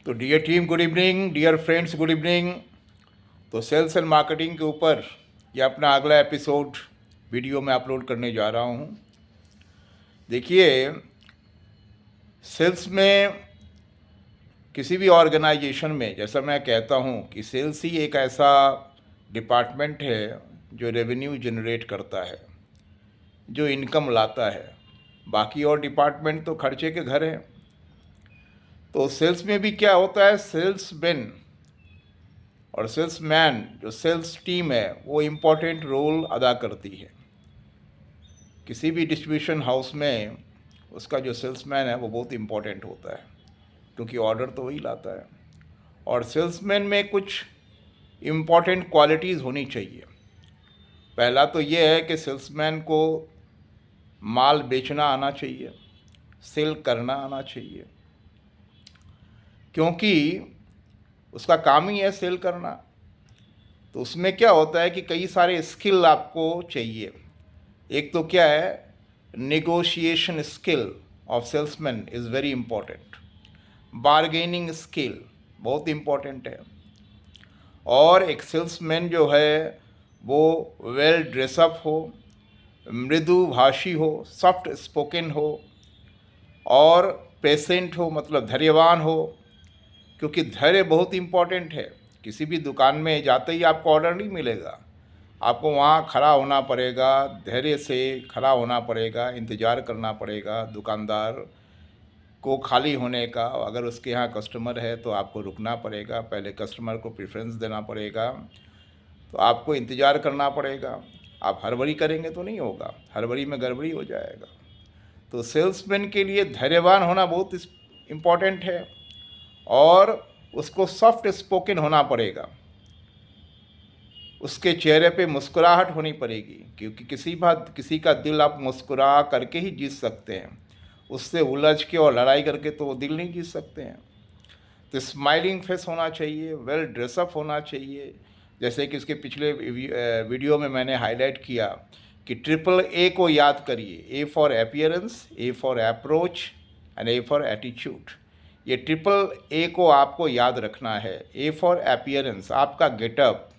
तो dear team good evening, dear friends good evening. तो sales and marketing के ऊपर ये अपना अगला एपिसोड वीडियो में अपलोड करने जा रहा हूँ। देखिए, सेल्स में किसी भी ऑर्गेनाइजेशन में, जैसा मैं कहता हूँ कि सेल्स ही एक ऐसा डिपार्टमेंट है जो रेवेन्यू जनरेट करता है, जो इनकम लाता है। बाकी और डिपार्टमेंट तो खर्चे के घर हैं। तो सेल्स में भी क्या होता है, सेल्समैन और सेल्समैन, जो सेल्स टीम है, वो इम्पोर्टेंट रोल अदा करती है। किसी भी डिस्ट्रीब्यूशन हाउस में उसका जो सेल्समैन है वो बहुत इम्पोर्टेंट होता है, क्योंकि ऑर्डर तो वही लाता है। और सेल्समैन में कुछ इम्पोर्टेंट क्वालिटीज़ होनी चाहिए। पहला तो ये है कि सेल्समैन को माल बेचना आना चाहिए, सेल करना आना चाहिए, क्योंकि उसका काम ही है सेल करना। तो उसमें क्या होता है कि कई सारे स्किल आपको चाहिए। एक तो क्या है, negotiation skill of salesman is very important. Bargaining skill बहुत इम्पोर्टेंट है। और एक सेल्समैन जो है वो वेल ड्रेसअप हो, मृदु भाषी हो, सॉफ्ट स्पोकन हो और पेशेंट हो, मतलब धैर्यवान हो, क्योंकि धैर्य बहुत इम्पोर्टेंट है। किसी भी दुकान में जाते ही आपको ऑर्डर नहीं मिलेगा, आपको वहाँ खड़ा होना पड़ेगा, धैर्य से खड़ा होना पड़ेगा, इंतज़ार करना पड़ेगा दुकानदार को खाली होने का। अगर उसके यहाँ कस्टमर है तो आपको रुकना पड़ेगा, पहले कस्टमर को प्रेफरेंस देना पड़ेगा, तो आपको इंतज़ार करना पड़ेगा। आप हड़बड़ी करेंगे तो नहीं होगा, हड़बड़ी में गड़बड़ी हो जाएगा। तो सेल्समैन के लिए धैर्यवान होना बहुत इम्पोर्टेंट है। और उसको सॉफ्ट स्पोकन होना पड़ेगा, उसके चेहरे पे मुस्कुराहट होनी पड़ेगी, क्योंकि किसी का दिल आप मुस्कुरा करके ही जीत सकते हैं। उससे उलझ के और लड़ाई करके तो वो दिल नहीं जीत सकते हैं। तो स्माइलिंग फेस होना चाहिए, वेल ड्रेसअप होना चाहिए। जैसे कि इसके पिछले वीडियो में मैंने हाईलाइट किया कि ट्रिपल ए को याद करिए। A for appearance, A for approach and A for attitude. ये ट्रिपल ए को आपको याद रखना है। ए फॉर अपीयरेंस, आपका गेटअप,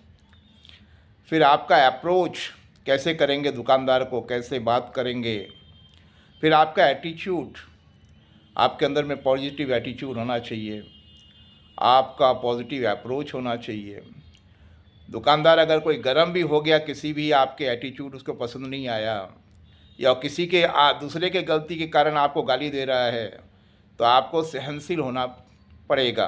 फिर आपका अप्रोच, कैसे करेंगे दुकानदार को, कैसे बात करेंगे, फिर आपका एटीट्यूड, आपके अंदर में पॉजिटिव एटीट्यूड होना चाहिए, आपका पॉजिटिव अप्रोच होना चाहिए। दुकानदार अगर कोई गर्म भी हो गया, किसी भी आपके एटीट्यूड उसको पसंद नहीं आया, या किसी के दूसरे के गलती के कारण आपको गाली दे रहा है, तो आपको सहनशील होना पड़ेगा।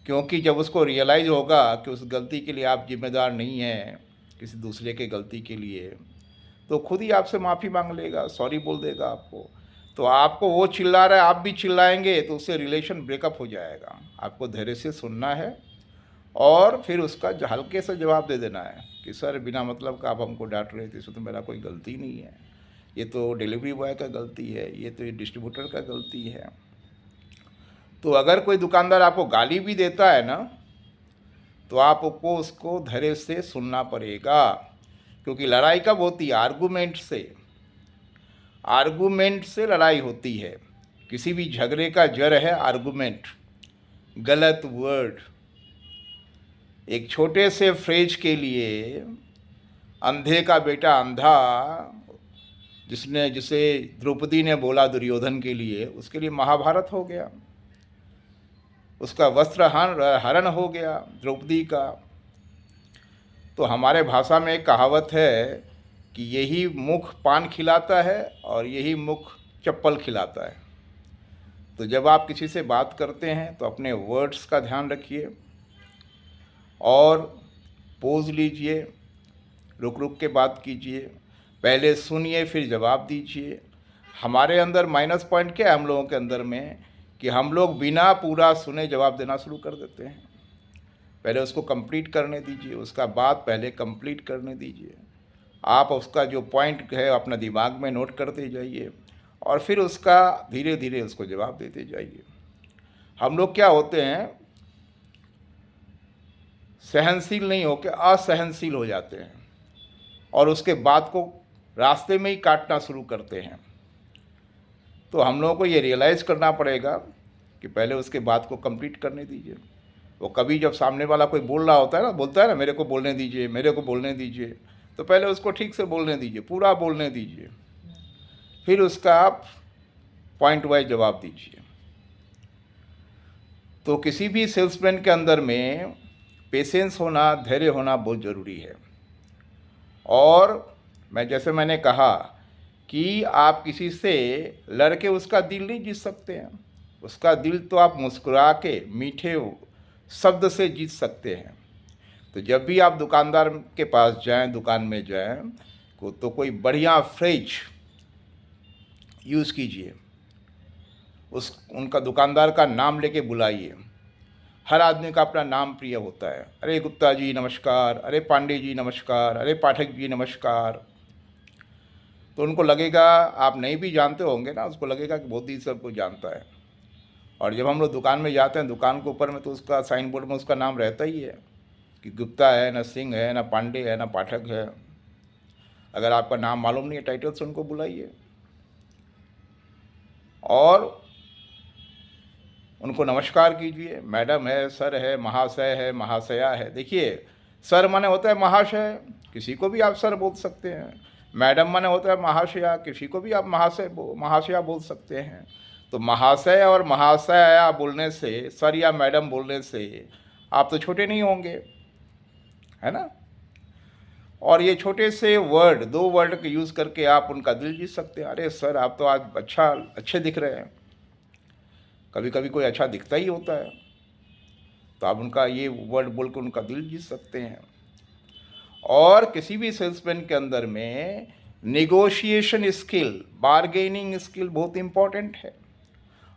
क्योंकि जब उसको रियलाइज़ होगा कि उस गलती के लिए आप जिम्मेदार नहीं हैं, किसी दूसरे के गलती के लिए, तो खुद ही आपसे माफ़ी मांग लेगा, सॉरी बोल देगा आपको। तो आपको वो चिल्ला रहा है, आप भी चिल्लाएंगे, तो उससे रिलेशन ब्रेकअप हो जाएगा। आपको धैर्य से सुनना है और फिर उसका हल्के से जवाब दे देना है कि सर, बिना मतलब का आप हमको डांट रहे थे, इसमें तो मेरा कोई गलती नहीं है, ये तो डिलीवरी बॉय का गलती है, ये तो डिस्ट्रीब्यूटर का गलती है। तो अगर कोई दुकानदार आपको गाली भी देता है ना, तो आपको उसको धैर्य से सुनना पड़ेगा, क्योंकि लड़ाई कब होती है, आर्गूमेंट से लड़ाई होती है। किसी भी झगड़े का जड़ है आर्गूमेंट, गलत वर्ड। एक छोटे से फ्रेज के लिए अंधे का बेटा अंधा, जिसे द्रौपदी ने बोला दुर्योधन के लिए, उसके लिए महाभारत हो गया, उसका वस्त्र हरण हो गया द्रौपदी का। तो हमारे भाषा में एक कहावत है कि यही मुख पान खिलाता है और यही मुख चप्पल खिलाता है। तो जब आप किसी से बात करते हैं तो अपने वर्ड्स का ध्यान रखिए और पोज लीजिए, रुक रुक के बात कीजिए, पहले सुनिए फिर जवाब दीजिए। हमारे अंदर माइनस पॉइंट क्या है हम लोगों के अंदर में, कि हम लोग बिना पूरा सुने जवाब देना शुरू कर देते हैं। पहले उसको कंप्लीट करने दीजिए, उसका बात पहले कंप्लीट करने दीजिए। आप उसका जो पॉइंट है अपना दिमाग में नोट करते जाइए और फिर उसका धीरे धीरे उसको जवाब देते जाइए। हम लोग क्या होते हैं, सहनशील नहीं होकर असहनशील हो जाते हैं और उसके बाद को रास्ते में ही काटना शुरू करते हैं। तो हम लोगों को ये रियलाइज़ करना पड़ेगा कि पहले उसके बात को कंप्लीट करने दीजिए। वो कभी जब सामने वाला कोई बोल रहा होता है ना, बोलता है ना मेरे को बोलने दीजिए, मेरे को बोलने दीजिए, तो पहले उसको ठीक से बोलने दीजिए, पूरा बोलने दीजिए, फिर उसका आप पॉइंट वाइज जवाब दीजिए। तो किसी भी सेल्समैन के अंदर में पेशेंस होना, धैर्य होना बहुत ज़रूरी है। और जैसे मैंने कहा कि आप किसी से लड़ के उसका दिल नहीं जीत सकते हैं। उसका दिल तो आप मुस्कुरा के मीठे शब्द से जीत सकते हैं। तो जब भी आप दुकानदार के पास जाएं, दुकान में जाएं, तो कोई बढ़िया फ्रेज यूज़ कीजिए। उनका दुकानदार का नाम लेके बुलाइए। हर आदमी का अपना नाम प्रिय होता है। अरे गुप्ता जी नमस्कार, अरे पांडे जी नमस्कार, अरे पाठक जी नमस्कार। तो उनको लगेगा, आप नहीं भी जानते होंगे ना, उसको लगेगा कि बहुत ही सबको जानता है। और जब हम लोग दुकान में जाते हैं, दुकान के ऊपर में तो उसका साइन बोर्ड में उसका नाम रहता ही है कि गुप्ता है, ना सिंह है, ना पांडे है, ना पाठक है। अगर आपका नाम मालूम नहीं है टाइटल से, उनको बुलाइए और उनको नमस्कार कीजिए। मैडम है, सर है, महाशय है, महाशया है। देखिए, सर माने होता है महाशय, किसी को भी आप सर बोल सकते हैं। मैडम माने होता है महाशया, किसी को भी आप महाशया बोल सकते हैं। तो महाशय और महाशया बोलने से, सर या मैडम बोलने से आप तो छोटे नहीं होंगे, है ना। और ये छोटे से वर्ड, 2 वर्ड के यूज़ करके आप उनका दिल जीत सकते हैं। अरे सर, आप तो आज अच्छे दिख रहे हैं। कभी कभी कोई अच्छा दिखता ही होता है, तो आप उनका ये वर्ड बोल कर उनका दिल जीत सकते हैं। और किसी भी सेल्समैन के अंदर में नेगोशिएशन स्किल, बार्गेनिंग स्किल बहुत इम्पॉर्टेंट है।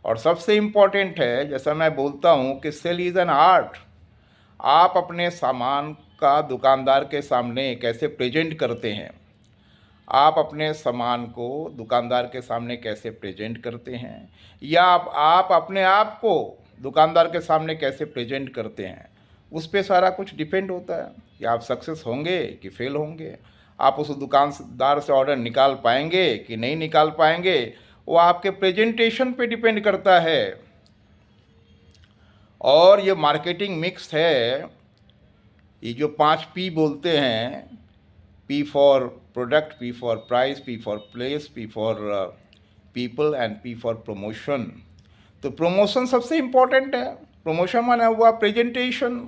और सबसे इम्पॉर्टेंट है, जैसा मैं बोलता हूँ कि सेल इज़ एन आर्ट। आप अपने सामान का दुकानदार के सामने कैसे प्रेजेंट करते हैं, आप अपने सामान को दुकानदार के सामने कैसे प्रेजेंट करते हैं, या आप अपने आप को दुकानदार के सामने कैसे प्रेजेंट करते हैं, उस पर सारा कुछ डिपेंड होता है कि आप सक्सेस होंगे कि फेल होंगे। आप उस दुकानदार से ऑर्डर निकाल पाएंगे कि नहीं निकाल पाएंगे, वो आपके प्रेजेंटेशन पे डिपेंड करता है। और ये मार्केटिंग मिक्स है, ये जो 5 P बोलते हैं, P for product, P for price, P for place, P for people and P for promotion. तो प्रमोशन सबसे इम्पोर्टेंट है। प्रमोशन माने हुआ प्रेजेंटेशन,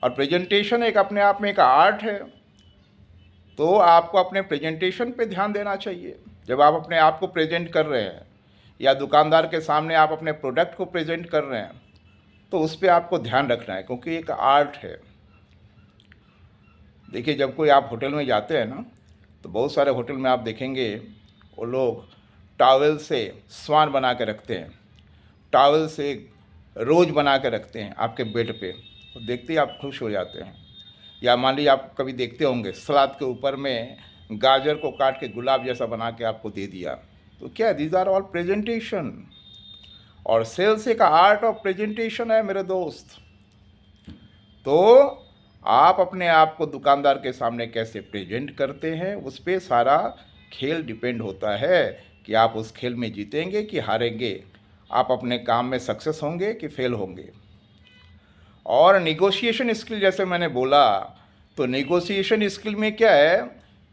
और प्रेजेंटेशन एक अपने आप में एक आर्ट है। तो आपको अपने प्रेजेंटेशन पे ध्यान देना चाहिए। जब आप अपने आप को प्रेजेंट कर रहे हैं या दुकानदार के सामने आप अपने प्रोडक्ट को प्रेजेंट कर रहे हैं, तो उस पर आपको ध्यान रखना है, क्योंकि एक आर्ट है। देखिए, जब कोई आप होटल में जाते हैं ना, तो बहुत सारे होटल में आप देखेंगे वो लोग टॉवेल से स्वान बना के रखते हैं, टॉवेल से रोज बना के रखते हैं आपके बेड पे, तो देखते ही आप खुश हो जाते हैं। या मान लीजिए आप कभी देखते होंगे सलाद के ऊपर में गाजर को काट के गुलाब जैसा बना के आपको दे दिया, तो क्या, दीज आर ऑल प्रेजेंटेशन। और सेल्स एक आर्ट ऑफ प्रेजेंटेशन है मेरे दोस्त। तो आप अपने आप को दुकानदार के सामने कैसे प्रेजेंट करते हैं, उस पर सारा खेल डिपेंड होता है कि आप उस खेल में जीतेंगे कि हारेंगे, आप अपने काम में सक्सेस होंगे कि फेल होंगे। और निगोशिएशन स्किल, जैसे मैंने बोला, तो निगोशिएशन स्किल में क्या है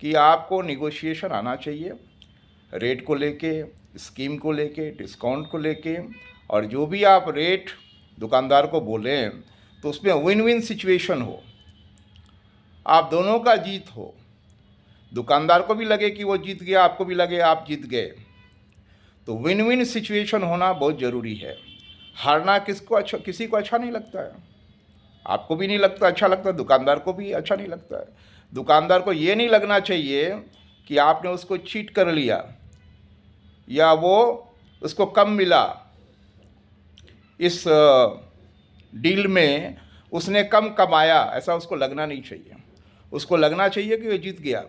कि आपको निगोशिएशन आना चाहिए, रेट को लेके, स्कीम को लेके, डिस्काउंट को लेके। और जो भी आप रेट दुकानदार को बोलें, तो उसमें विन विन सिचुएशन हो, आप दोनों का जीत हो। दुकानदार को भी लगे कि वो जीत गया, आपको भी लगे आप जीत गए। तो विन विन सिचुएशन होना बहुत ज़रूरी है। हारना किसी को अच्छा नहीं लगता है। आपको भी नहीं लगता, अच्छा लगता, दुकानदार को भी अच्छा नहीं लगता है। दुकानदार को ये नहीं लगना चाहिए कि आपने उसको चीट कर लिया या वो उसको कम मिला, इस डील में उसने कम कमाया, ऐसा उसको लगना नहीं चाहिए। उसको लगना चाहिए कि वो जीत गया।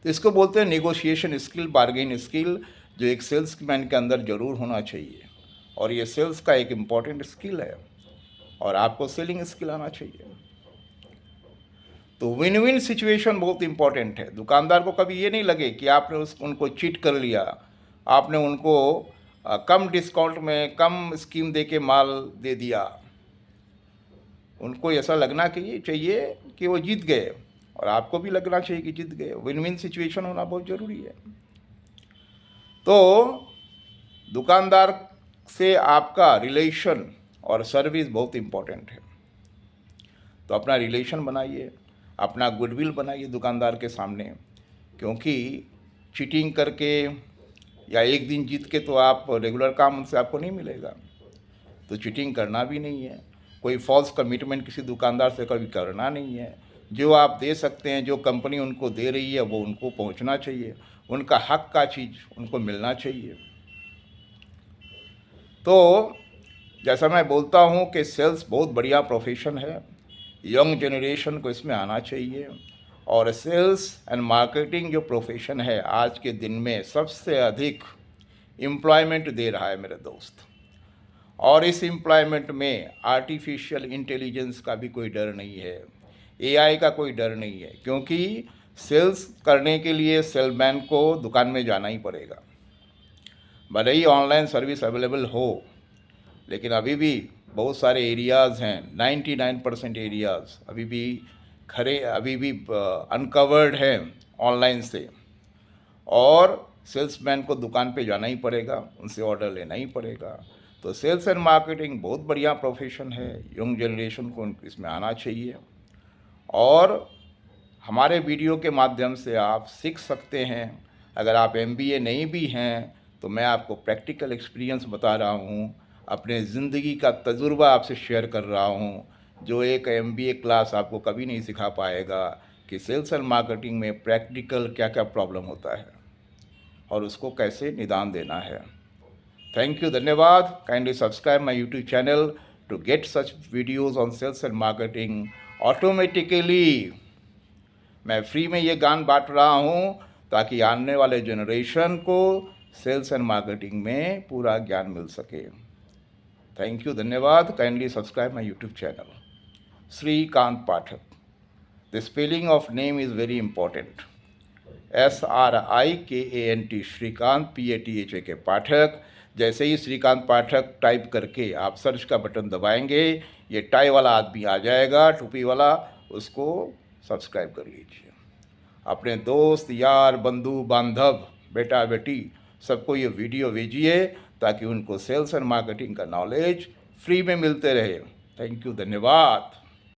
तो इसको बोलते हैं नेगोशिएशन स्किल, बार्गेन स्किल, जो एक सेल्समैन के अंदर ज़रूर होना चाहिए। और ये सेल्स का एक इम्पॉर्टेंट स्किल है, और आपको सेलिंग स्किल आना चाहिए। तो विन विन सिचुएशन बहुत इंपॉर्टेंट है। दुकानदार को कभी ये नहीं लगे कि आपने उनको चीट कर लिया, आपने उनको कम डिस्काउंट में कम स्कीम दे के माल दे दिया, उनको ऐसा लगना चाहिए कि वो जीत गए, और आपको भी लगना चाहिए कि जीत गए। विन विन सिचुएशन होना बहुत ज़रूरी है। तो दुकानदार से आपका रिलेशन और सर्विस बहुत इम्पोर्टेंट है। तो अपना रिलेशन बनाइए, अपना गुडविल बनाइए दुकानदार के सामने, क्योंकि चीटिंग करके या एक दिन जीत के तो आप रेगुलर काम उनसे आपको नहीं मिलेगा। तो चीटिंग करना भी नहीं है, कोई फॉल्स कमिटमेंट किसी दुकानदार से कभी करना नहीं है। जो आप दे सकते हैं, जो कंपनी उनको दे रही है, वो उनको पहुंचना चाहिए, उनका हक का चीज़ उनको मिलना चाहिए। तो जैसा मैं बोलता हूँ कि सेल्स बहुत बढ़िया प्रोफेशन है, यंग जनरेशन को इसमें आना चाहिए। और सेल्स एंड मार्केटिंग जो प्रोफेशन है आज के दिन में सबसे अधिक एम्प्लॉयमेंट दे रहा है मेरे दोस्त। और इस एम्प्लॉयमेंट में आर्टिफिशियल इंटेलिजेंस का भी कोई डर नहीं है, एआई का कोई डर नहीं है, क्योंकि सेल्स करने के लिए सेलमैन को दुकान में जाना ही पड़ेगा। भले ही ऑनलाइन सर्विस अवेलेबल हो, लेकिन अभी भी बहुत सारे एरियाज़ हैं, 99% एरियाज़ अभी भी अनकवर्ड हैं ऑनलाइन से, और सेल्समैन को दुकान पे जाना ही पड़ेगा, उनसे ऑर्डर लेना ही पड़ेगा। तो सेल्स एंड मार्केटिंग बहुत बढ़िया प्रोफेशन है, यंग जनरेशन को इसमें आना चाहिए। और हमारे वीडियो के माध्यम से आप सीख सकते हैं। अगर आप एमबीए नहीं भी हैं तो मैं आपको प्रैक्टिकल एक्सपीरियंस बता रहा हूँ, अपने ज़िंदगी का तजुर्बा आपसे शेयर कर रहा हूँ, जो एक एमबीए क्लास आपको कभी नहीं सिखा पाएगा कि सेल्स एंड मार्केटिंग में प्रैक्टिकल क्या क्या प्रॉब्लम होता है और उसको कैसे निदान देना है। थैंक यू, धन्यवाद। Kindly subscribe my YouTube channel to get such videos on sales and marketing. Automatically मैं फ्री में ये ज्ञान बांट रहा हूँ ताकि आने वाले जनरेशन को सेल्स एंड मार्केटिंग में पूरा ज्ञान मिल सके। थैंक यू, धन्यवाद। Kindly subscribe my YouTube channel. Srikant Pathak. The spelling of name is very important. SRIKANT, Srikant, PATHAK, Pathak. जैसे ही श्रीकांत पाठक टाइप करके आप सर्च का बटन दबाएंगे, ये टाई वाला आदमी आ जाएगा, टोपी वाला, उसको सब्सक्राइब कर लीजिए। अपने दोस्त, यार, बंधु बांधव, बेटा बेटी, सबको ये वीडियो भेजिए ताकि उनको सेल्स एंड मार्केटिंग का नॉलेज फ्री में मिलते रहे। थैंक यू, धन्यवाद।